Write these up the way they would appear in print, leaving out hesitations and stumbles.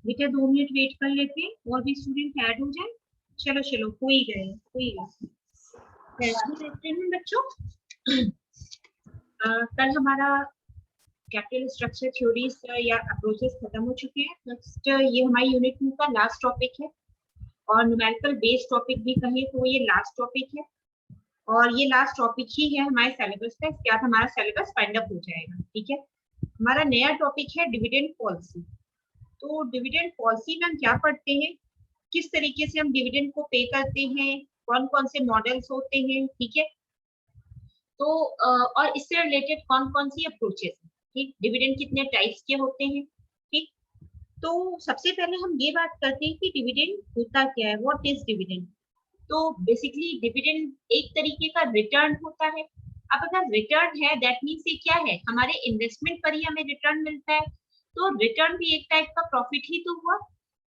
बेटा 2 minute wait कर लेते हैं और भी स्टूडेंट ऐड हो जाए। चलो चलो हो ही गए, हो ही गए। गुड आफ्टरनून बच्चों। कल हमारा कैपिटल स्ट्रक्चर थ्योरीज या अप्रोचेस खत्म हो चुके हैं। नेक्स्ट ये हमारी यूनिट 2 का लास्ट टॉपिक है और न्यूमेरिकल बेस्ड टॉपिक भी कहें तो ये लास्ट टॉपिक है और ये लास्ट टॉपिक ही है हमारे सिलेबस का। इसके बाद हमारा सिलेबस फाइंड अप हो जाएगा। ठीक है, हमारा नया टॉपिक है डिविडेंड पॉलिसी। तो डिविडेंड पॉलिसी में हम क्या पढ़ते हैं, किस तरीके से हम डिविडेंड को पे करते हैं, कौन कौन से मॉडल्स होते हैं। ठीक है, तो और इससे रिलेटेड कौन कौन सी अप्रोचेस हैं। ठीक, डिविडेंड कितने टाइप्स के होते हैं। ठीक, तो सबसे पहले हम ये बात करते हैं कि डिविडेंड होता क्या है, व्हाट इज डिविडेंड। तो बेसिकली डिविडेंड एक तरीके का रिटर्न होता है। अब अगर रिटर्न है दैट मीन्स ये क्या है, हमारे इन्वेस्टमेंट पर ही हमें रिटर्न मिलता है। तो रिटर्न भी एक टाइप का प्रॉफिट ही तो हुआ।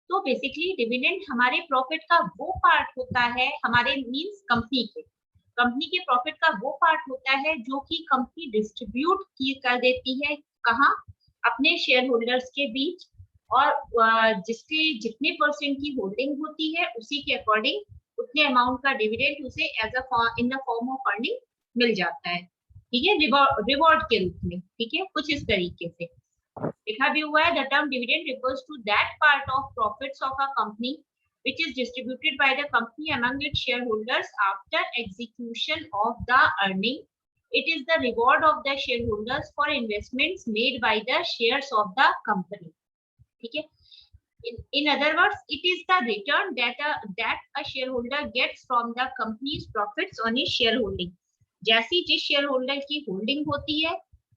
तो बेसिकली डिविडेंड हमारे प्रॉफिट का वो पार्ट होता है, हमारे मींस कंपनी के प्रॉफिट का वो पार्ट होता है जो कि कंपनी डिस्ट्रीब्यूट कर देती है, कहाँ, अपने शेयर होल्डर्स के बीच। और जिसके जितने परसेंट की होल्डिंग होती है उसी के अकॉर्डिंग उतने अमाउंट का डिविडेंड उसे as a in the form of earning मिल जाता है। ठीक है, रिवॉर्ड के रूप में। ठीक है, कुछ इस तरीके से लिखा भी हुआ है। The term dividend refers to that part of profits of a company which is distributed by the company among its shareholders after execution of the earning. It is the reward of the shareholders for investments made by the shares of the company. ठीक है, in other words, it is the return that a shareholder gets from the company's profits on his shareholding. जैसी जिस share holder की holding होती है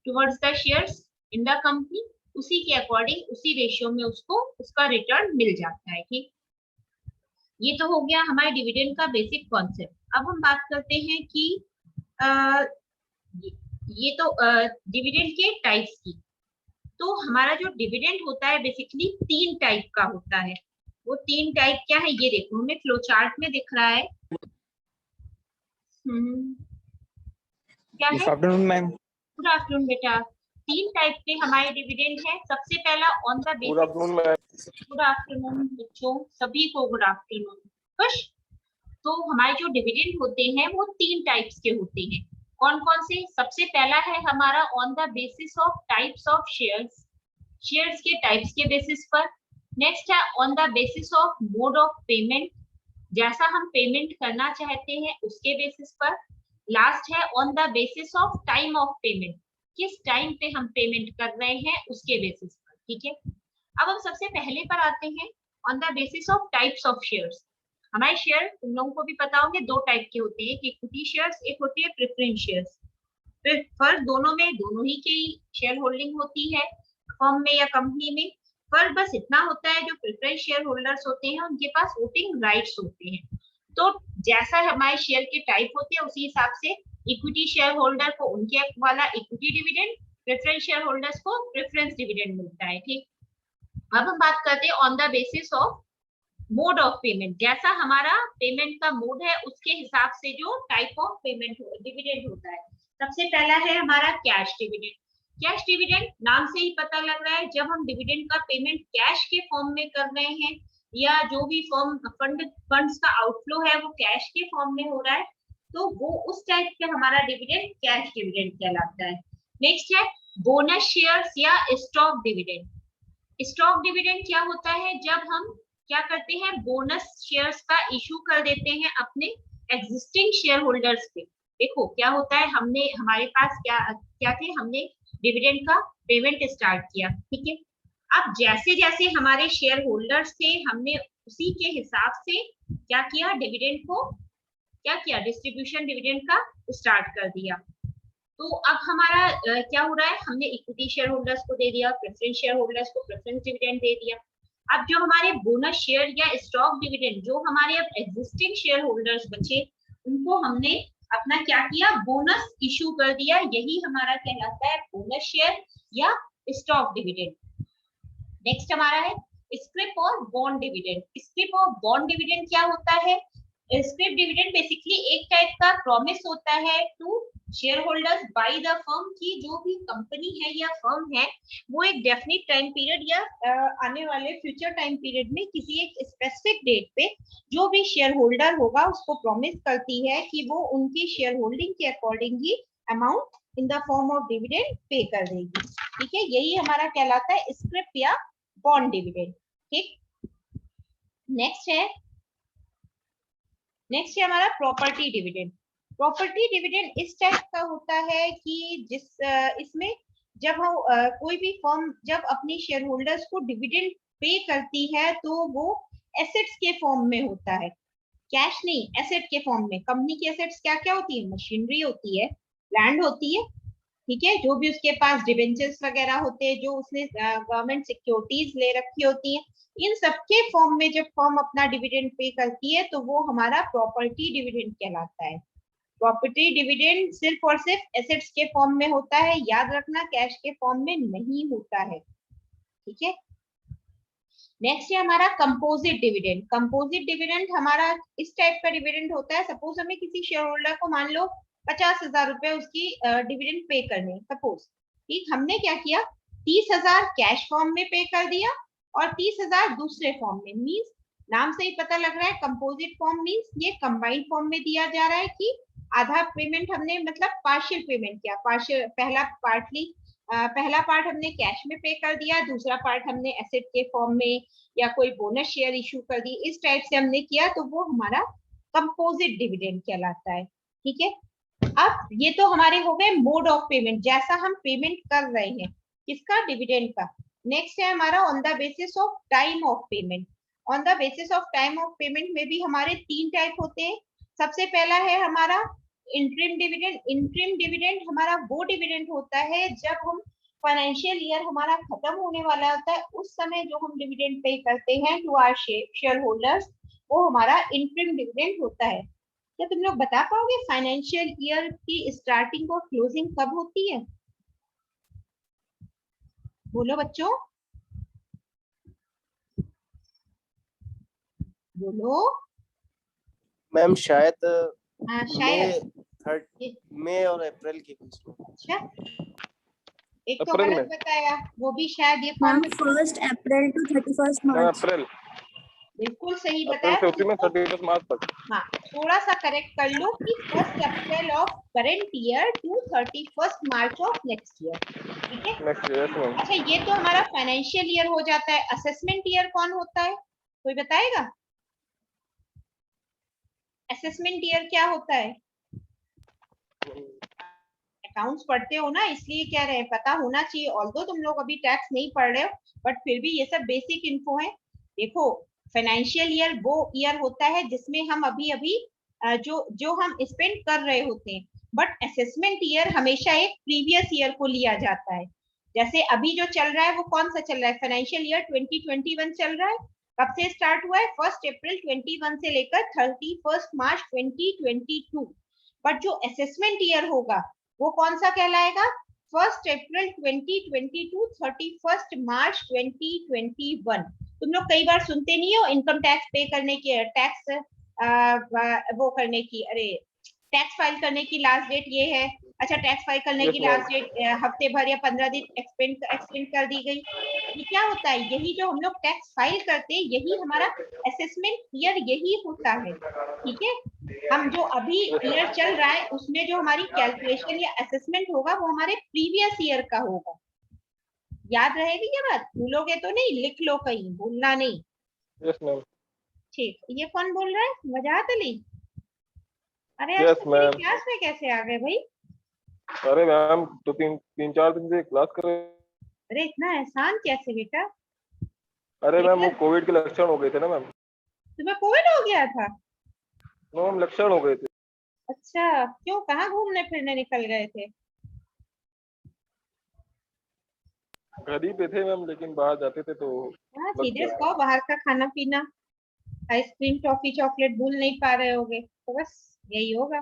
towards the shares in the company, उसी के according उसी रेशियो में उसको उसका रिटर्न मिल जाता है। ठीक, ये तो हो गया हमारे डिविडेंड का बेसिक कॉन्सेप्ट। अब हम बात करते हैं कि आ, ये तो डिविडेंड के टाइप्स की। तो हमारा जो डिविडेंड होता है बेसिकली 3 टाइप का होता है। वो 3 टाइप क्या है ये देखो, हमें फ्लो चार्ट में दिख रहा है। क्या है? गुड आफ्टरनून बेटा। 3 टाइप के हमारे डिविडेंड है। सबसे पहला on the basis. Good afternoon बच्चों, सभी को गुड आफ्टरनून। खुश। तो हमारे जो डिविडेंड होते हैं वो 3 टाइप्स के होते हैं। कौन कौन से? सबसे पहला है हमारा on the basis of types of shares, shares के टाइप्स के बेसिस पर। नेक्स्ट है on the basis of mode of payment, जैसा हम पेमेंट करना चाहते हैं उसके बेसिस पर। लास्ट है on the basis of time of payment, किस टाइम पे हम पेमेंट कर रहे हैं उसके बेसिस पर। ठीक है, अब हम सबसे पहले पर आते हैं on the basis of types of shares. हमारे शेयर तुम लोगों को भी पता होंगे 2 टाइप के होते हैं, एक इक्विटी शेयर्स, एक होती है प्रेफरेंस शेयर्स। फिर फर्क दोनों में, दोनों ही की शेयर होल्डिंग होती है फर्म में या कंपनी में। फर्क बस इतना होता है, जो प्रेफरेंस शेयर होल्डर्स होते हैं उनके पास वोटिंग राइट्स होते हैं। तो जैसा हमारे शेयर के टाइप होते हैं उसी हिसाब से इक्विटी शेयर होल्डर को उनके वाला equity dividend, preference share holders को प्रेफरेंस डिविडेंड मिलता है। ठीक, अब हम बात करते हैं on the basis of mode of payment, जैसा हमारा पेमेंट का मोड है उसके हिसाब से जो टाइप ऑफ पेमेंट डिविडेंड होता है। सबसे पहला है हमारा कैश डिविडेंड। कैश डिविडेंड नाम से ही पता लग रहा है, जब हम डिविडेंड का पेमेंट कैश के फॉर्म में कर रहे हैं या जो भी फंड्स का आउटफ्लो है वो कैश के फॉर्म में हो रहा है, तो वो उस टाइप का हमारा डिविडेंड कैश डिविडेंड कहलाता है। नेक्स्ट है बोनस शेयर्स या स्टॉक डिविडेंड। स्टॉक डिविडेंड क्या होता है, जब हम क्या करते हैं, बोनस शेयर्स का इशू कर देते हैं अपने एग्जिस्टिंग शेयर होल्डर्स पे। देखो क्या होता है, हमने हमारे पास क्या क्या थे, हमने डिविडेंड का पेमेंट स्टार्ट किया। ठीक है, अब जैसे जैसे हमारे शेयर होल्डर्स थे हमने उसी के हिसाब से क्या किया, डिविडेंड को क्या किया, डिस्ट्रीब्यूशन डिविडेंड का स्टार्ट कर दिया। तो अब हमारा क्या हो रहा है, हमने इक्विटी शेयर होल्डर्स को दे दिया, प्रेफरेंस शेयर होल्डर्स को प्रेफरेंस डिविडेंड दे दिया। अब जो हमारे बोनस शेयर या स्टॉक डिविडेंड जो हमारे अब एग्जिस्टिंग शेयर होल्डर्स बचे उनको हमने अपना क्या किया, बोनस इशू कर दिया। यही हमारा कहलाता है बोनस शेयर या स्टॉक डिविडेंड। नेक्स्ट हमारा है स्क्रिप और बॉन्ड डिविडेंड। स्क्रिप और बॉन्ड डिविडेंड क्या होता है? स्क्रिप डिविडेंड बेसिकली एक टाइप का प्रॉमिस होता है to shareholders by the firm की जो भी कंपनी है या फर्म है वो एक डेफिनेट टाइम पीरियड या आने वाले फ्यूचर टाइम पीरियड में किसी एक स्पेसिफिक डेट पे जो भी शेयर होल्डर होगा उसको प्रॉमिस करती है कि वो उनकी शेयर होल्डिंग के according he amount in the form of dividend pay कर देगी। ठीक है, यही हमारा कहलाता है स्क्रिप या बॉन्ड डिविडेंड। ठीक, नेक्स्ट है हमारा प्रॉपर्टी डिविडेंड। प्रॉपर्टी डिविडेंड इस टाइप का होता है कि इसमें जब हम कोई भी फर्म जब अपनी शेयर होल्डर्स को डिविडेंड पे करती है तो वो एसेट्स के फॉर्म में होता है, कैश नहीं, एसेट के फॉर्म में। कंपनी की एसेट्स क्या क्या होती है? मशीनरी होती है, लैंड होती है, ठीक है, जो भी उसके पास डिवेंचर्स वगैरह होते हैं, जो उसने गवर्नमेंट सिक्योरिटीज ले रखी होती हैं, इन सबके फॉर्म में जब फर्म अपना डिविडेंड पे करती है तो वो हमारा प्रॉपर्टी डिविडेंड कहलाता है। प्रॉपर्टी डिविडेंड सिर्फ और सिर्फ एसेट्स के फॉर्म में होता है, याद रखना, कैश के फॉर्म में नहीं होता है। ठीक है, नेक्स्ट है हमारा कंपोजिट डिविडेंड। कंपोजिट डिविडेंड हमारा इस टाइप का डिविडेंड होता है, सपोज हमें किसी शेयर होल्डर को मान लो 50,000 रुपए उसकी डिविडेंड पे करने, सपोज, ठीक, हमने क्या किया, 30,000 कैश फॉर्म में पे कर दिया और 30,000 दूसरे फॉर्म में। मीन्स नाम से ही पता लग रहा है कंपोजिट फॉर्म मीन्स ये कंबाइंड फॉर्म में दिया जा रहा है कि आधा पेमेंट हमने मतलब पार्शियल पेमेंट किया, पार्शियल पहला पार्ट हमने कैश में पे कर दिया, दूसरा पार्ट हमने एसेट के फॉर्म में या कोई बोनस शेयर इशू कर दी, इस टाइप से हमने किया तो वो हमारा कंपोजिट डिविडेंड कहलाता है। ठीक है, अब ये तो हमारे हो गए मोड ऑफ पेमेंट, जैसा हम पेमेंट कर रहे हैं किसका, डिविडेंड का। नेक्स्ट है हमारा on the basis of time of payment. On the basis of time of payment में भी हमारे 3 टाइप होते हैं। सबसे पहला है हमारा इंटरिम डिविडेंड। इंटरिम डिविडेंड हमारा वो डिविडेंड होता है जब हम फाइनेंशियल ईयर हमारा खत्म होने वाला होता है उस समय जो हम डिविडेंड पे करते हैं टू आवर शेयर होल्डर्स, वो हमारा इंटरिम डिविडेंड होता है। क्या तुम लोग बता पाओगे फाइनेंशियल ईयर की स्टार्टिंग और क्लोजिंग कब होती है? बोलो बच्चों, बोलो। मैम शायद शायद मई और अप्रैल के बीच में। अच्छा, एक तो गलत बताया, वो भी शायद ये 1 अप्रैल टू 31 मार्च। अप्रैल बिल्कुल सही बताया। 31 मार्च तक। हाँ, थोड़ा सा करेक्ट कर लो कि 1 April of current year to 31 March of next year. ठीक है, नेक्स्ट ईयर। अच्छा, ये तो हमारा फाइनेंशियल ईयर हो जाता है। असेसमेंट ईयर कौन होता है, कोई बताएगा? असेसमेंट ईयर क्या होता है? अकाउंट्स पढ़ते हो ना, इसलिए कह रहे हैं, पता होना चाहिए। ऑल्दो तुम लोग अभी टैक्स नहीं पढ़ रहे हो बट फिर भी ये सब बेसिक इन्फो है। देखो, फाइनेंशियल ईयर वो ईयर होता है जिसमें हम अभी जो हम स्पेंड कर रहे होते हैं, बट असेसमेंट ईयर हमेशा एक प्रीवियस ईयर को लिया जाता है। जैसे अभी जो चल रहा है वो कौन सा चल रहा है, फाइनेंशियल ईयर 2021 चल रहा है। कब से स्टार्ट हुआ है? 1 अप्रैल 21 से लेकर 31 मार्च 2022। बट जो असेसमेंट ईयर होगा वो कौन सा कहलाएगा? 1 अप्रैल 2022 31 मार्च 2021। तुम लोग कई बार सुनते नहीं हो इनकम टैक्स पे करने की, टैक्स वो करने की, अरे टैक्स फाइल करने की लास्ट डेट ये है। अच्छा, टैक्स फाइल करने की लास्ट डेट हफ्ते भर या 15 दिन एक्सटेंड कर दी गई। ये क्या होता है? यही जो हम लोग टैक्स फाइल करते हैं यही हमारा असेसमेंट ईयर यही होता है। ठीक है, हम जो अभी ईयर चल रहा है उसमें जो हमारी कैलकुलेशन या असेसमेंट होगा वो हमारे प्रीवियस ईयर का होगा। याद रहेगी ये बात? भूलोगे तो नहीं, लिख लो कहीं, भूलना नहीं। Yes ma'am. ठीक, ये कौन बोल रहा है? वजाहत अली। अरे yes, आज मेरी क्लास में कैसे आ गए भाई? अरे मैम तो तीन चार दिन से क्लास कर रहे। अरे इतना एहसान कैसे बेटा? अरे मैम वो कोविड के लक्षण हो गए थे ना मैम। तुम्हें कोविड हो गया था? मैम लक्षण हो गए थे। अच्छा, क्यों, कहाँ घूमने फिरने निकल गए थे? घर ही पे थे मैम, लेकिन बाहर जाते थे तो। हाँ, सीधे खाओ बाहर का खाना पीना, आइसक्रीम टॉफी चॉकलेट भूल नहीं पा रहे होगे तो बस यही होगा।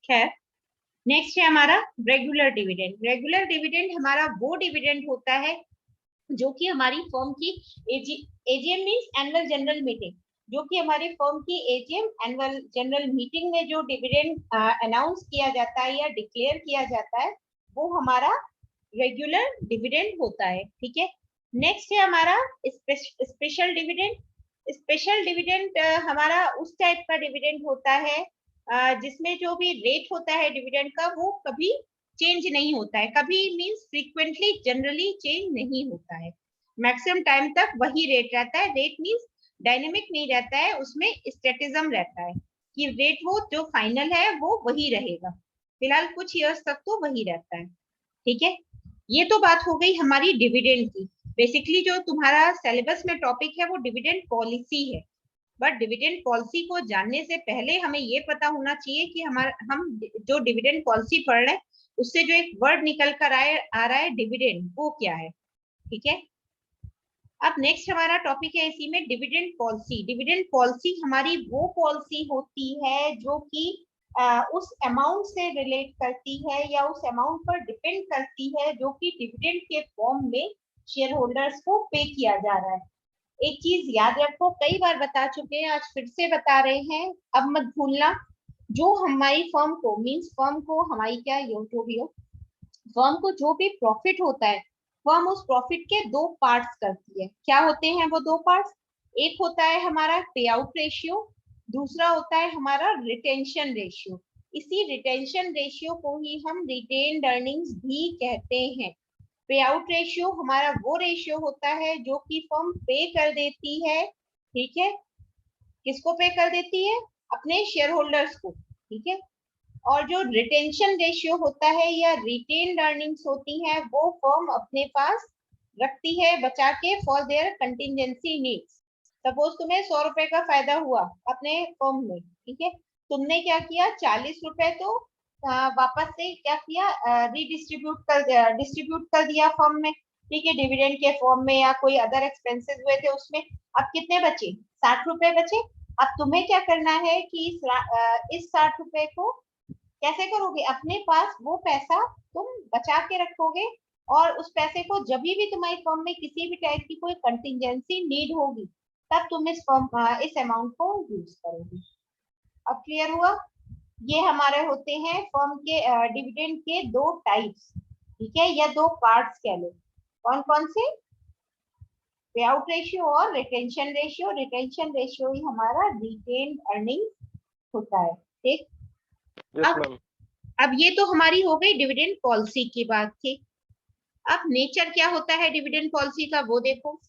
खैर, नेक्स्ट है हमारा रेगुलर डिविडेंड। रेगुलर डिविडेंड हमारा वो डिविडेंड होता है जो कि हमारी फर्म की AGM means annual general meeting, जो कि हमारे फर्म की एजीएम एनुअल जनरल मीटिंग में जो डिविडेंड अनाउंस किया जाता है या डिक्लेयर किया जाता है वो हमारा रेगुलर डिविडेंड होता है। ठीक है, नेक्स्ट है हमारा स्पेशल डिविडेंड। स्पेशल डिविडेंड हमारा उस टाइप का डिविडेंड होता है जिसमें जो भी रेट होता है डिविडेंड का वो कभी चेंज नहीं होता है। कभी मींस फ्रीक्वेंटली जनरली चेंज नहीं होता है, मैक्सिमम टाइम तक वही रेट रहता है। रेट मींस डायनेमिक नहीं रहता है, उसमें स्टैटिज्म रहता है कि रेट वो जो फाइनल है वो वही रहेगा, फिलहाल कुछ ईयर्स तक तो वही रहता है। ठीक है, ये तो बात हो गई हमारी डिविडेंड की। बेसिकली जो तुम्हारा सिलेबस में टॉपिक है वो डिविडेंड पॉलिसी है, बट डिविडेंड पॉलिसी को जानने से पहले हमें ये पता होना चाहिए कि हम जो डिविडेंड पॉलिसी पढ़ रहे हैं उससे जो एक वर्ड निकल कर आ रहा है डिविडेंड, वो क्या है। ठीक है, अब नेक्स्ट हमारा टॉपिक है इसी में डिविडेंड पॉलिसी। डिविडेंड पॉलिसी हमारी वो पॉलिसी होती है जो कि उस अमाउंट से रिलेट करती है या उस अमाउंट पर डिपेंड करती है जो कि डिविडेंड के फॉर्म में शेयर होल्डर्स को पे किया जा रहा है। एक चीज याद रखो, कई बार बता चुके हैं, आज फिर से बता रहे हैं, अब मत भूलना, जो हमारी फर्म को मींस फर्म को हमारी क्या जो भी हो, फर्म को जो भी प्रॉफिट होता है फर्म उस प्रॉफिट के दो पार्ट्स करती है। क्या होते हैं वो दो पार्ट्स? एक होता है हमारा पे आउट रेशियो, दूसरा होता है हमारा रिटेंशन रेशियो। इसी रिटेंशन रेशियो को ही हम रिटेन्ड अर्निंग्स भी कहते हैं। पे आउट रेशियो हमारा वो रेशियो होता है जो कि फर्म पे कर देती है। ठीक है, किसको पे कर देती है? अपने शेयर होल्डर्स को। ठीक है, और जो रिटेंशन रेशियो होता है या रिटेन्ड अर्निंग्स होती हैं वो फर्म अपने पास रखती है बचा के for their contingency needs. Suppose तुम्हें 100 रुपए का फायदा हुआ अपने फर्म में, ठीक है, तुमने क्या किया, 40 रुपए तो वापस से क्या किया, डिस्ट्रीब्यूट कर दिया फर्म में। ठीक है, डिविडेंड के फॉर्म में या कोई अदर एक्सपेंसेस हुए थे उसमें। अब कितने बचे? 60 रुपए बचे। अब तुम्हें क्या करना है कि इस 60 रुपए को कैसे करोगे? अपने पास वो पैसा तुम बचा के रखोगे और उस पैसे को जब भी तुम्हारी फर्म में किसी भी टाइप की कोई कंटिजेंसी नीड होगी तब तुम इस अमाउंट को यूज करोगे। अब क्लियर हुआ? ये हमारे होते हैं फर्म के डिविडेंड के दो टाइप्स। ठीक है, या दो पार्ट्स कह लो। कौन कौन से? पे आउट रेशियो और रिटेंशन रेशियो। रिटेंशन रेशियो ही हमारा रिटेन्ड अर्निंग होता है। ठीक, अब ये तो हमारी हो गई डिविडेंड पॉलिसी की बात थी। अब नेचर क्या होता है डिविडेंड पॉलिसी का वो देखो।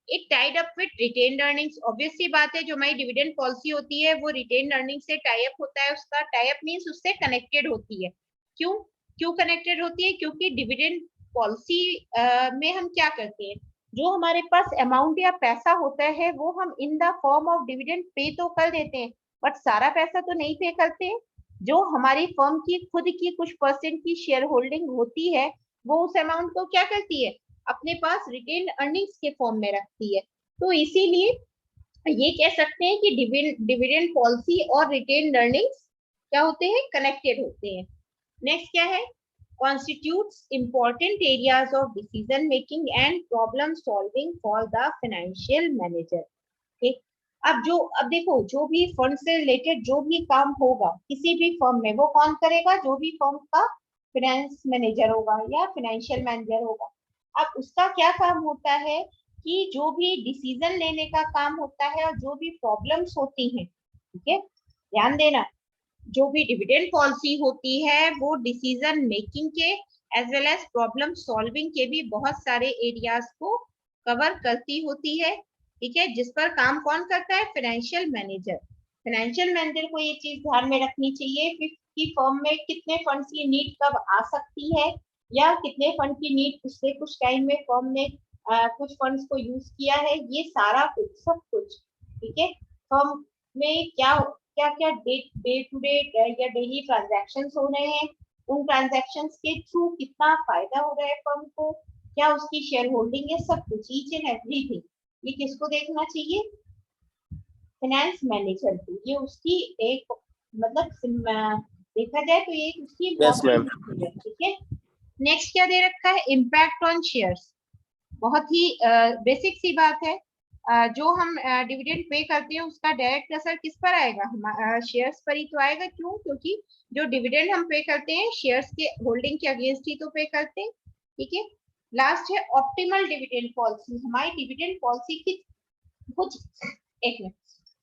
It tied up with retained earnings. Obvious सी बात है, जो हमारी डिविडेंड पॉलिसी होती है वो रिटेन्ड अर्निंग से टाई अप होता है। उसका टाई अप मींस उससे कनेक्टेड होती है। क्यों क्यों कनेक्टेड होती है? क्योंकि डिविडेंड पॉलिसी में हम क्या करते हैं, जो हमारे पास अमाउंट या पैसा होता है वो हम इन the form of dividend pay तो कर देते हैं, बट सारा पैसा तो नहीं पे करते। जो हमारी फर्म की खुद की कुछ परसेंट की शेयर होल्डिंग होती है वो उस अमाउंट को क्या करती है, अपने पास रिटेन अर्निंग्स के फॉर्म में रखती है। तो इसीलिए ये कह सकते हैं कि डिविडेंड पॉलिसी और रिटेन अर्निंग्स क्या होते हैं, कनेक्टेड होते हैं। नेक्स्ट क्या है? constitutes important areas of decision making and problem solving for the financial manager। ठीक, अब देखो, जो भी फंड से रिलेटेड जो भी काम होगा किसी भी फर्म में वो कौन करेगा? जो भी फर्म का फाइनेंस मैनेजर होगा या फाइनेंशियल मैनेजर होगा। अब उसका क्या काम होता है कि जो भी डिसीजन लेने का काम होता है और जो भी प्रॉब्लम्स होती हैं, ठीक है, ध्यान देना, जो भी डिविडेंड पॉलिसी होती है वो डिसीजन मेकिंग के as well as problem solving के भी बहुत सारे एरियाज को कवर करती होती है। ठीक है, जिस पर काम कौन करता है? Financial manager. फाइनेंशियल मैनेजर को ये चीज ध्यान में रखनी चाहिए कि फर्म में कितने फंड्स की नीड कब आ सकती है या कितने फंड की नीड पिछले कुछ टाइम में फर्म ने कुछ फंड्स को यूज किया है, ये सारा कुछ सब कुछ। ठीक है, फर्म में क्या क्या क्या डे टू डे या डेली ट्रांजैक्शंस हो रहे हैं, उन ट्रांजैक्शंस के थ्रू कितना फायदा हो रहा है फर्म को, क्या उसकी शेयर होल्डिंग है, सब कुछ, ईच एंड एवरीथिंग। ये किसको देखना चाहिए? फाइनेंस मैनेजर को। ये उसकी एक मतलब देखा जाए तो ये उसकी इम्पोर्टेंट है। ठीक है, नेक्स्ट क्या दे रखा है? Impact on shares. बहुत ही बेसिक सी बात है। जो हम डिविडेंड पे करते हैं उसका डायरेक्ट असर किस पर आएगा, शेयर्स पर ही तो आएगा। क्यों? क्योंकि जो डिविडेंड हम पे करते हैं शेयर्स के होल्डिंग के अगेंस्ट ही तो पे करते हैं। ठीक है, लास्ट है ऑप्टिमल डिविडेंड पॉलिसी। हमारी डिविडेंड पॉलिसी की कुछ, एक मिनट,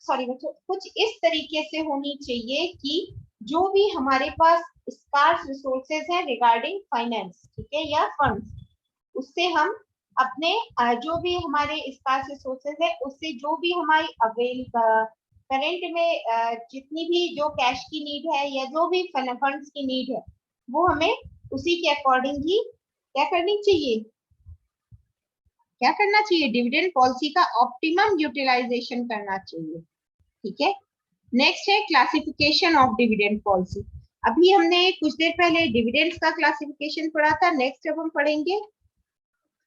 सॉरी बच्चों, कुछ इस तरीके से होनी चाहिए कि जो भी हमारे पास स्कार्स रिसोर्सेज है रिगार्डिंग फाइनेंस, ठीक है, या फंड्स, उससे हम अपने जो भी हमारे स्कार्स रिसोर्सेज है उससे जो भी हमारी अवेल करंट में जितनी भी जो कैश की नीड है या जो भी फंड्स की नीड है वो हमें उसी के अकॉर्डिंग ही क्या करनी चाहिए, क्या करना चाहिए, डिविडेंड पॉलिसी का ऑप्टिमम यूटिलाइजेशन करना चाहिए। ठीक है, नेक्स्ट है क्लासिफिकेशन ऑफ डिविडेंड पॉलिसी। अभी हमने कुछ देर पहले डिविडेंड्स का क्लासिफिकेशन पढ़ा था, नेक्स्ट अब हम पढ़ेंगे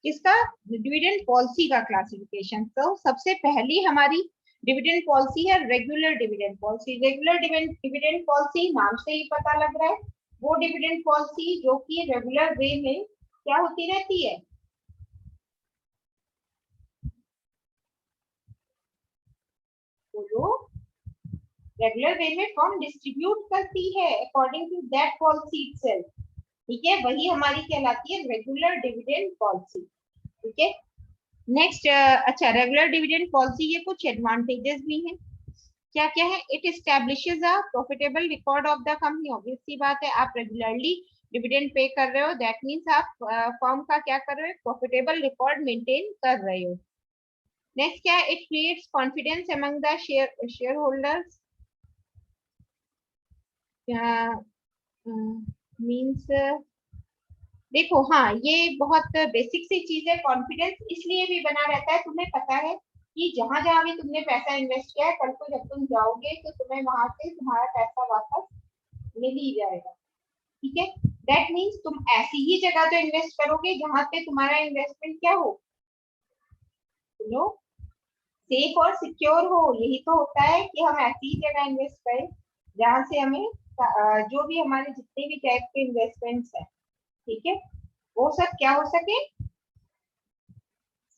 इसका डिविडेंड पॉलिसी का क्लासिफिकेशन। तो सबसे पहली हमारी डिविडेंड पॉलिसी है regular dividend policy. Regular dividend policy नाम से ही पता लग रहा है, वो डिविडेंड पॉलिसी जो कि रेगुलर वे में क्या होती रहती है, तो रेगुलर वे में फर्म डिस्ट्रीब्यूट करती है according to that policy itself. ठीक है, वही हमारी कहलाती है रेगुलर डिविडेंड पॉलिसी। ठीक है, नेक्स्ट, अच्छा, रेगुलर डिविडेंड पॉलिसी ये कुछ एडवांटेजेस भी हैं। क्या क्या है? It establishes a profitable record of the company. Obvious सी बात है, आप रेगुलरली डिविडेंड पे कर रहे हो, दैट मींस आप फर्म का क्या कर रहे हो, प्रॉफिटेबल रिकॉर्ड मेंटेन कर रहे हो। नेक्स्ट क्या है? It creates confidence among the share holders. Means देखो, हाँ, ये बहुत बेसिक सी चीज है। कॉन्फिडेंस इसलिए भी बना रहता है, तुम्हें पता है कि जहां जहां भी तुमने पैसा इन्वेस्ट किया है, कल को जब तुम जाओगे तो तुम्हें वहां से तुम्हारा पैसा वापस मिल ही जाएगा। ठीक है, दैट मीन्स तुम ऐसी ही जगह तो इन्वेस्ट करोगे जहां पे तुम्हारा इन्वेस्टमेंट क्या हो, नो, सेफ और सिक्योर हो। यही तो होता है कि हम ऐसी ही जगह इन्वेस्ट करें जहां से हमें जो भी हमारे जितने भी टाइप के इन्वेस्टमेंट्स हैं, ठीक है, वो सब क्या हो सके,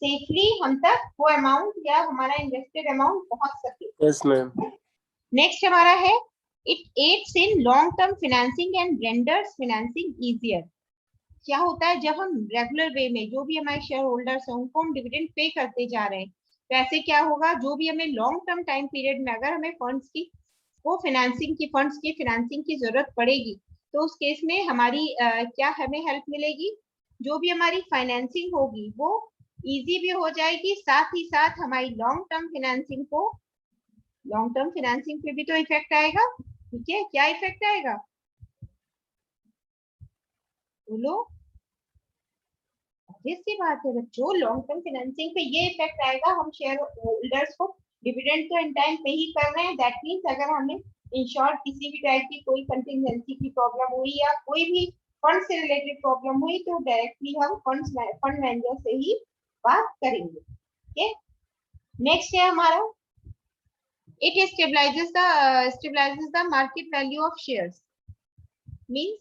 सेफली हम तक वो अमाउंट या हमारा इन्वेस्टेड अमाउंट पहुंच सके। Yes ma'am. नेक्स्ट हमारा है it adds in long term financing and renders financing easier. क्या होता है, जब हम रेगुलर वे में जो भी हमारे शेयर होल्डर्स हैं उनको हम डिविडेंड पे करते जा रहे हैं, तो ऐसे क्या होगा, जो भी हमें लॉन्ग टर्म टाइम पीरियड में अगर हमें फंड्स की फंड्स की फाइनेंसिंग की जरूरत पड़ेगी, तो उस केस में हमारी क्या हमें हेल्प मिलेगी, जो भी हमारी फाइनेंसिंग होगी वो इजी भी हो जाएगी, साथ ही साथ हमारी लॉन्ग टर्म फाइनेंसिंग पे भी तो इफेक्ट आएगा। ठीक है, क्या इफेक्ट आएगा बोलो? सी बात है बच्चों, लॉन्ग टर्म फाइनेंसिंग पे ये इफेक्ट आएगा, हम शेयर होल्डर्स को डिविडेंड तो इन टाइम पे ही कर रहे हैं, दैट मींस अगर हमें इन शॉर्ट किसी भी टाइप की कोई कंटिजेंसी की प्रॉब्लम हुई या कोई भी फंड से रिलेटेड प्रॉब्लम हुई तो डायरेक्टली हम फंड मैनेजर से ही बात करेंगे। ठीक है, नेक्स्ट है हमारा it stabilises the market value of shares. Means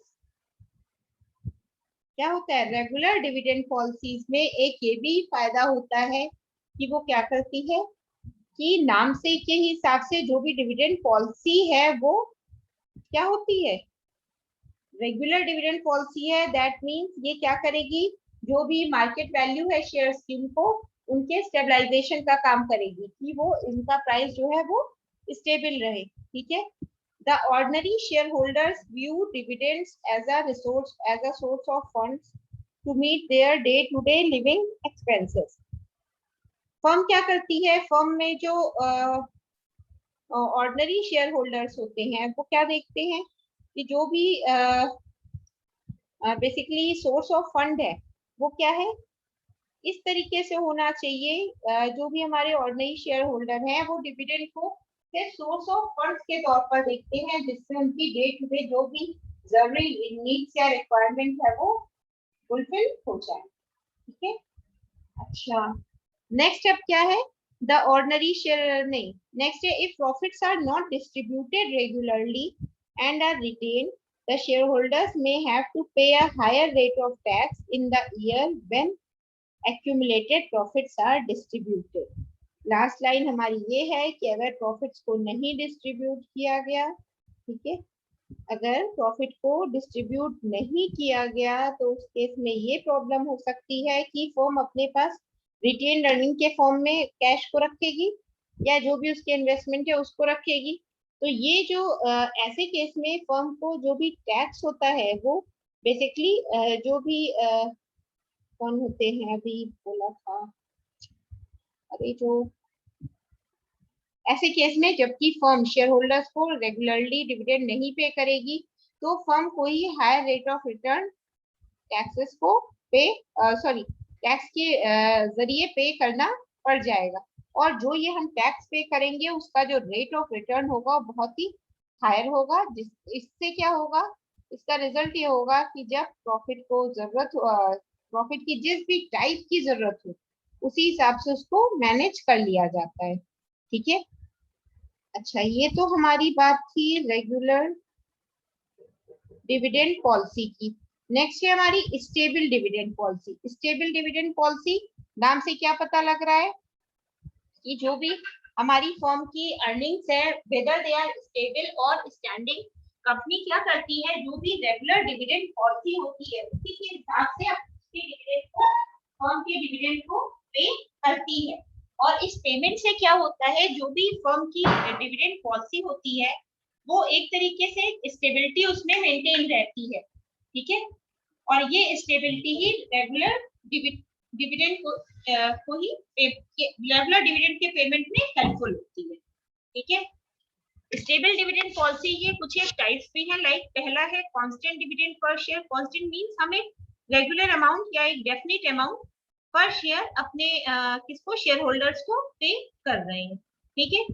क्या होता है, रेगुलर डिविडेंड पॉलिसीज में एक ये भी फायदा होता है कि वो क्या करती है कि नाम से के हिसाब से जो भी डिविडेंड पॉलिसी है वो क्या होती है, रेगुलर डिविडेंड पॉलिसी है। दैट मींस ये क्या करेगी, जो भी मार्केट वैल्यू है शेयर्स की उनको उनके स्टेबलाइजेशन का काम करेगी कि वो इनका प्राइस जो है वो स्टेबल रहे। ठीक है, the ordinary shareholders view dividends as a source of funds to meet their day to day living expenses। Firm क्या करती है, फर्म में जो ऑर्डिनरी शेयर होल्डर्स होते हैं वो क्या देखते हैं कि जो भी बेसिकली सोर्स ऑफ फंड है वो क्या है, इस तरीके से होना चाहिए, जो भी हमारे ऑर्डिनरी शेयर होल्डर हैं वो डिविडेंड को सोर्स ऑफ फंड्स के तौर पर देखते हैं, जिससे उनकी डे टू डे जो भी जरूरी नीड्स या रिक्वायरमेंट है वो फुलफिल हो जाए। ठीक है, अच्छा, नेक्स्ट अब क्या है, द ऑर्डिनरी शेयर नहीं, नेक्स्ट है if profits are not distributed regularly and are retain the shareholders may have to pay a higher rate of tax in the year when accumulated profits are distributed। Last line हमारी ये है कि अगर profits को नहीं distribute किया गया, ठीक है, अगर प्रॉफिट को डिस्ट्रीब्यूट नहीं किया गया तो उस केस में ये प्रॉब्लम हो सकती है कि फर्म अपने पास रिटेन अर्निंग के फॉर्म में कैश को रखेगी या जो भी उसके इन्वेस्टमेंट है उसको रखेगी। तो ये जो ऐसे केस में फर्म को जो भी टैक्स होता है वो बेसिकली जो भी कौन होते हैं, अभी बोला था, अरे जो ऐसे केस में जबकि फर्म शेयर होल्डर्स को रेगुलरली डिविडेंड नहीं पे करेगी तो फर्म को ही higher rate of return taxes को पे टैक्स के जरिए पे करना पड़ जाएगा। और जो ये हम टैक्स पे करेंगे उसका जो रेट ऑफ रिटर्न होगा वो बहुत ही हायर होगा, इससे क्या होगा, इसका रिजल्ट ये होगा कि जब प्रॉफिट को जरूरत प्रॉफिट की जिस भी टाइप की जरूरत हो उसी हिसाब से उसको मैनेज कर लिया जाता है। ठीक है, अच्छा ये तो हमारी बात थी रेगुलर डिविडेंड पॉलिसी की। नेक्स्ट है हमारी stable dividend policy. Stable dividend policy नाम से क्या पता लग रहा है कि जो भी हमारी फर्म की अर्निंग्स है वेदर दे आर स्टेबल और स्टैंडिंग, कंपनी क्या करती है जो भी रेगुलर डिविडेंड पॉलिसी होती है उसी के हिसाब से अपने डिविडेंड को फर्म के डिविडेंड को पे करती है। और इस पेमेंट से क्या होता है, जो भी फर्म की डिविडेंड पॉलिसी होती है वो एक तरीके से स्टेबिलिटी उसमें मेंटेन रहती है। ठीक है, और ये स्टेबिलिटी ही रेगुलर डिविडेंड को ही रेगुलर डिविडेंड के पेमेंट में हेल्पफुल होती है। ठीक है, स्टेबल डिविडेंड पॉलिसी ये कुछ एक टाइप्स भी है, लाइक पहला है constant dividend per share. Constant means हम एक रेगुलर अमाउंट या एक डेफिनेट अमाउंट पर शेयर अपने किसको शेयर होल्डर्स को पे कर रहे हैं। ठीक है,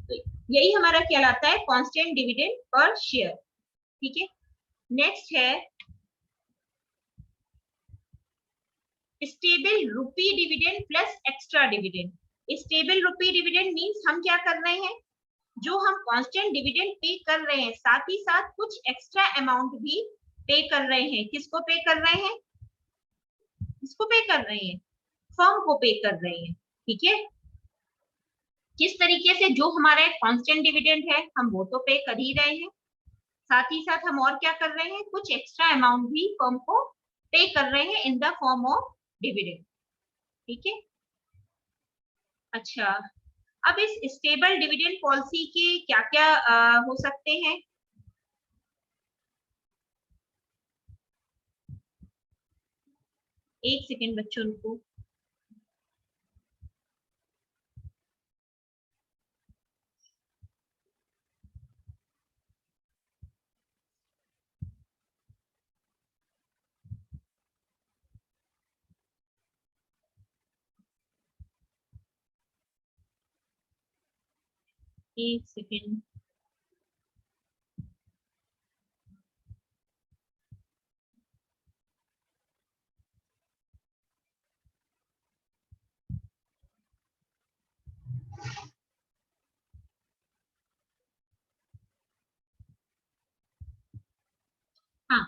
तो यही हमारा कहलाता है कांस्टेंट डिविडेंड पर शेयर। ठीक है, नेक्स्ट है stable rupee dividend plus extra dividend. Stable rupee dividend means हम क्या कर रहे हैं, जो हम कांस्टेंट डिविडेंड पे कर रहे हैं साथ ही साथ कुछ एक्स्ट्रा अमाउंट भी पे कर रहे हैं। किसको पे कर रहे हैं, किसको पे कर रहे हैं, फर्म को पे कर रहे हैं। ठीक है, किस तरीके से, जो हमारा एक कांस्टेंट डिविडेंड है हम वो तो पे कर ही रहे हैं, साथ ही साथ हम और क्या कर रहे हैं, कुछ एक्स्ट्रा अमाउंट भी फर्म को पे कर रहे हैं इन द फॉर्म ऑफ डिविडेंड। ठीक है, अच्छा अब इस स्टेबल डिविडेंड पॉलिसी के क्या क्या हो सकते हैं। एक सेकेंड बच्चों को, एक सेकेंड। हाँ,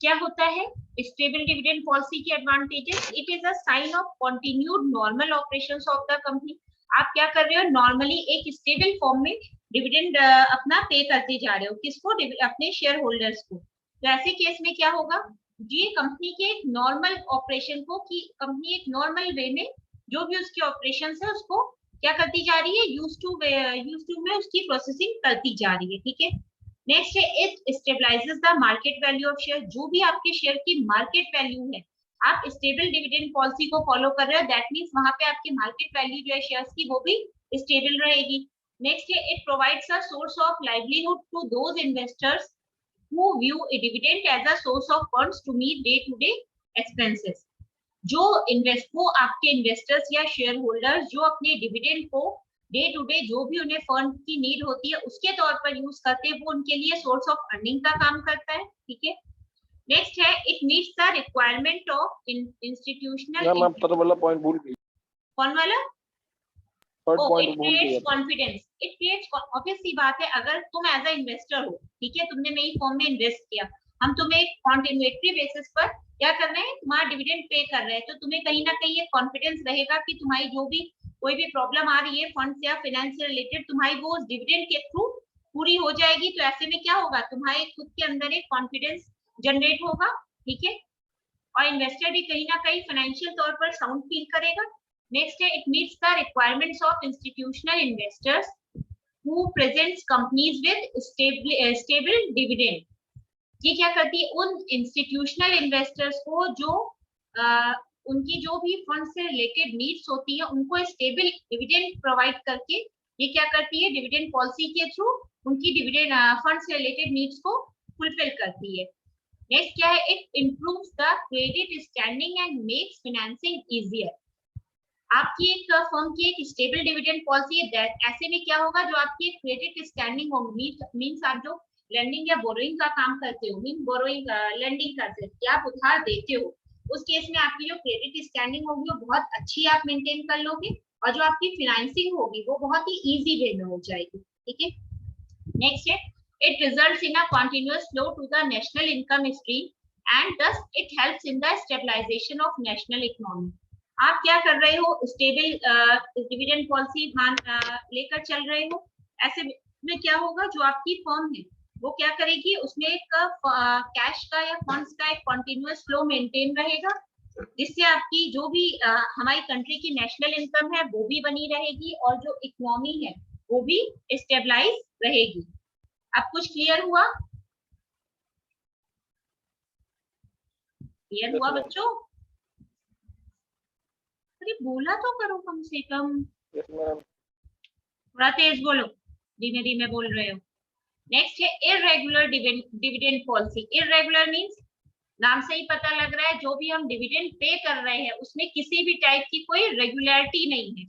क्या होता है स्टेबल डिविडेंड पॉलिसी के advantages, it is a sign of continued normal operations of the company. आप क्या कर रहे हो, नॉर्मली एक स्टेबल फॉर्म में डिविडेंड अपना पे करते जा रहे हो, किसको, अपने शेयर होल्डर्स को। तो ऐसे केस में क्या होगा, ये कंपनी के एक नॉर्मल ऑपरेशन को, कि कंपनी एक नॉर्मल वे में जो भी उसके ऑपरेशंस है उसको क्या करती जा रही है, यूज टू में उसकी प्रोसेसिंग करती जा रही है। ठीक है, नेक्स्ट है it stabilises the market value of share. जो भी आपके शेयर की मार्केट वैल्यू है, आप स्टेबल डिविडेंड पॉलिसी को फॉलो कर रहे हो, दैट मींस वहां पे आपकी मार्केट वैल्यू जो है शेयर्स की वो भी स्टेबल रहेगी। नेक्स्ट है it provides a source of livelihood to those investors who view a dividend as a source of funds to meet day to day expenses. जो वो आपके इन्वेस्टर्स या शेयर होल्डर्स जो अपने डिविडेंड को डे टू डे जो भी उन्हें फंड की नीड होती है उसके तौर पर यूज करते हैं, वो उनके लिए सोर्स ऑफ अर्निंग का काम करता है। ठीक है, नेक्स्ट है it meets the requirement of institutional. Ma'am आप थर्ड वाला पॉइंट भूल गई। कौन वाला, थर्ड पॉइंट इट भूल क्रिएट्स गई। कॉन्फिडेंस। इट क्रिएट्स, ऑब्वियस सी बात है, अगर तुम एज अ इन्वेस्टर हो, ठीक है, तुमने मेरी फॉर्म में इन्वेस्ट किया, हम तुम्हें एक कॉन्टिन्यूटी बेसिस पर क्या कर रहे हैं, तुम्हारा डिविडेंड पे कर रहे हैं, तो तुम्हें कहीं ना कहीं एक कॉन्फिडेंस रहेगा कि तुम्हारी जो भी कोई भी प्रॉब्लम आ रही है फंड या फाइनेंस से रिलेटेड, तुम्हारी वो डिविडेंड के थ्रू पूरी हो जाएगी। तो ऐसे में क्या होगा, तुम्हारे खुद के अंदर एक कॉन्फिडेंस जनरेट होगा, ठीक है, और इन्वेस्टर भी कहीं ना कहीं फाइनेंशियल तौर पर साउंड फील करेगा। नेक्स्ट है, it meets the requirements of institutional investors who presents companies with stable dividend. ये क्या करती है, उन इंस्टीट्यूशनल इन्वेस्टर्स को जो उनकी जो भी फंड से रिलेटेड नीड्स होती है उनको स्टेबल डिविडेंड प्रोवाइड करके ये क्या करती है, डिविडेंड पॉलिसी के थ्रू उनकी डिविडेंड फंड से रिलेटेड नीड्स को फुलफिल करती है। नेक्स्ट क्या है, it improves the credit standing and makes financing easier. आपकी एक फर्म की एक स्टेबल डिविडेंड पॉलिसी है, ऐसे में क्या होगा, जो आपकी क्रेडिट स्टैंडिंग होगी, मींस आप जो लेंडिंग या बोरोइंग का काम करते हो, मीन बोरोइंग लेंडिंग करते हो, या आप उधार देते हो, उस केस में आपकी जो क्रेडिट स्टैंडिंग होगी वो बहुत अच्छी आप मेंटेन कर लोगे, और जो आपकी फाइनेंसिंग होगी वो बहुत ही इजी वे में हो जाएगी, ठीक है। नेक्स्ट है, it results in a continuous flow to the national income stream and thus it helps in the stabilization of national economy. आप क्या कर रहे हो, स्टेबल डिविडेंड पॉलिसी लेकर चल रहे हो, ऐसे में क्या होगा, जो आपकी फर्म है वो क्या करेगी, उसमें एक कैश का या फंड्स का एक कंटिन्यूअस फ्लो मेंटेन रहेगा, जिससे आपकी जो भी हमारी कंट्री की नेशनल इनकम है वो भी बनी रहेगी, और जो इकोनॉमी है वो भी स्टेबलाइज रहेगी। अब कुछ क्लियर हुआ? क्लियर हुआ बच्चों? अरे बोला तो करो कम से कम, थोड़ा तेज बोलो, धीमे धीमे बोल रहे हो। नेक्स्ट है, irregular dividend policy. Irregular means नाम से ही पता लग रहा है, जो भी हम डिविडेंड पे कर रहे हैं उसमें किसी भी टाइप की कोई रेगुलरिटी नहीं है।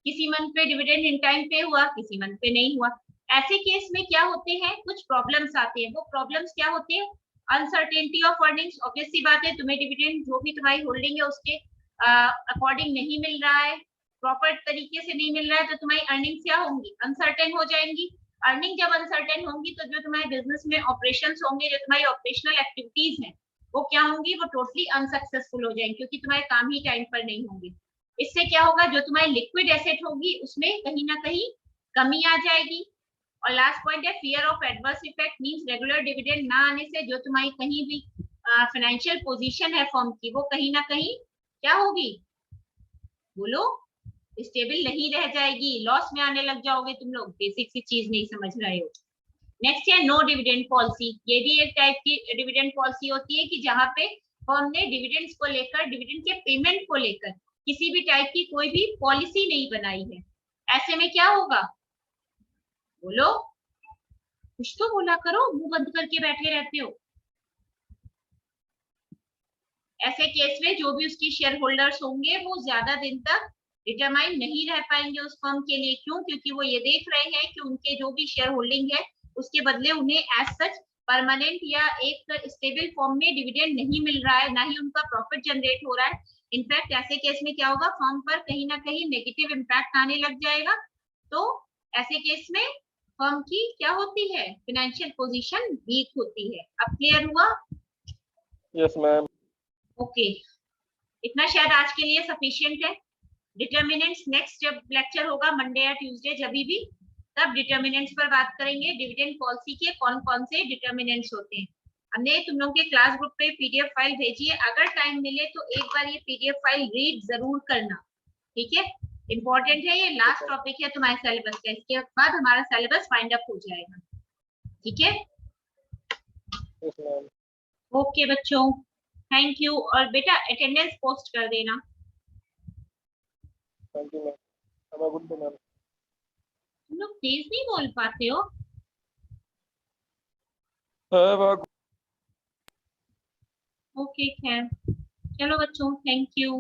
किसी मंथ पे डिविडेंड इन टाइम पे हुआ, किसी मंथ पे नहीं हुआ। ऐसे केस में क्या होते हैं, कुछ प्रॉब्लम्स आते हैं। वो प्रॉब्लम्स क्या होते हैं, अनसर्टेनिटी ऑफ अर्निंग्स। ऑब्वियस सी बात है, तुम्हें डिविडेंड जो भी तुम्हारी होल्डिंग है उसके अकॉर्डिंग नहीं मिल रहा है, प्रॉपर तरीके से नहीं मिल रहा है, तो तुम्हारी अर्निंग्स क्या होंगी, अनसर्टेन हो जाएंगी। अर्निंग जब अनसर्टेन होंगी तो जो तुम्हारे बिजनेस में ऑपरेशंस होंगे, जो तुम्हारी ऑपरेशनल एक्टिविटीज हैं वो क्या होंगी, वो टोटली अनसक्सेसफुल हो जाएंगे, क्योंकि तुम्हारे काम ही टाइम पर नहीं होंगे। इससे क्या होगा, जो तुम्हारी लिक्विड एसेट होगी उसमें कहीं ना कहीं कमी आ जाएगी। और लास्ट पॉइंट है, fear of adverse effect means regular dividend ना आने से जो तुम्हारी कहीं भी फाइनेंशियल पोजीशन है फर्म की, वो कहीं ना कहीं क्या होगी, बोलो, स्टेबल नहीं रह जाएगी, लॉस में आने लग जाओगे तुम लोग, बेसिक सी चीज नहीं समझ रहे हो। नेक्स्ट है, नो डिविडेंड पॉलिसी। ये भी एक टाइप की डिविडेंड पॉलिसी होती है कि जहां पे फर्म ने डिविडेंड्स को लेकर, डिविडेंड के पेमेंट को लेकर किसी भी टाइप की कोई भी पॉलिसी नहीं बनाई है। ऐसे में क्या होगा, बोलो, कुछ तो बोला करो, मुंह बंद करके बैठे रहते हो। ऐसे केस में जो भी उसकी शेयर होल्डर्स होंगे वो ज्यादा दिन तक डिटरमाइन नहीं रह पाएंगे उस फर्म के लिए। क्यों? क्योंकि वो ये देख रहे हैं कि उनके जो भी शेयर होल्डिंग है उसके बदले उन्हें एज सच परमानेंट या एक स्टेबल फॉर्म में डिविडेंड नहीं मिल रहा है, ना ही उनका प्रॉफिट जनरेट हो रहा है। इनफैक्ट ऐसे केस में क्या होगा, फर्म पर कहीं ना कहीं नेगेटिव इम्पैक्ट आने लग जाएगा। तो ऐसे केस में फर्म की क्या होती है, फाइनेंशियल पोजीशन वीक होती है। अब क्लियर हुआ? Yes ma'am. ओके, इतना शायद आज के लिए सफिशिएंट है। डिटर्मिनेंट्स नेक्स्ट जब लेक्चर होगा मंडे या ट्यूसडे जब भी, तब डिटर्मिनेंट्स पर बात करेंगे। डिविडेंड पॉलिसी के कौन कौन से डिटर्मिनेंट्स होते हैं। हमने तुम लोगों के क्लास ग्रुप पे पीडीएफ फाइल भेजी है, अगर टाइम मिले तो एक बार ये पीडीएफ फाइल रीड जरूर करना, ठीक है, इंपॉर्टेंट है, ये लास्ट टॉपिक है तुम्हारे सिलेबस का, इसके बाद हमारा सिलेबस वाइंड अप हो जाएगा, ठीक है। ओके बच्चों, थैंक यू। और बेटा अटेंडेंस पोस्ट कर देना। Thank you ma'am. तुम लोग तेज नहीं बोल पाते हो। ओके खैर, चलो बच्चों, थैंक यू।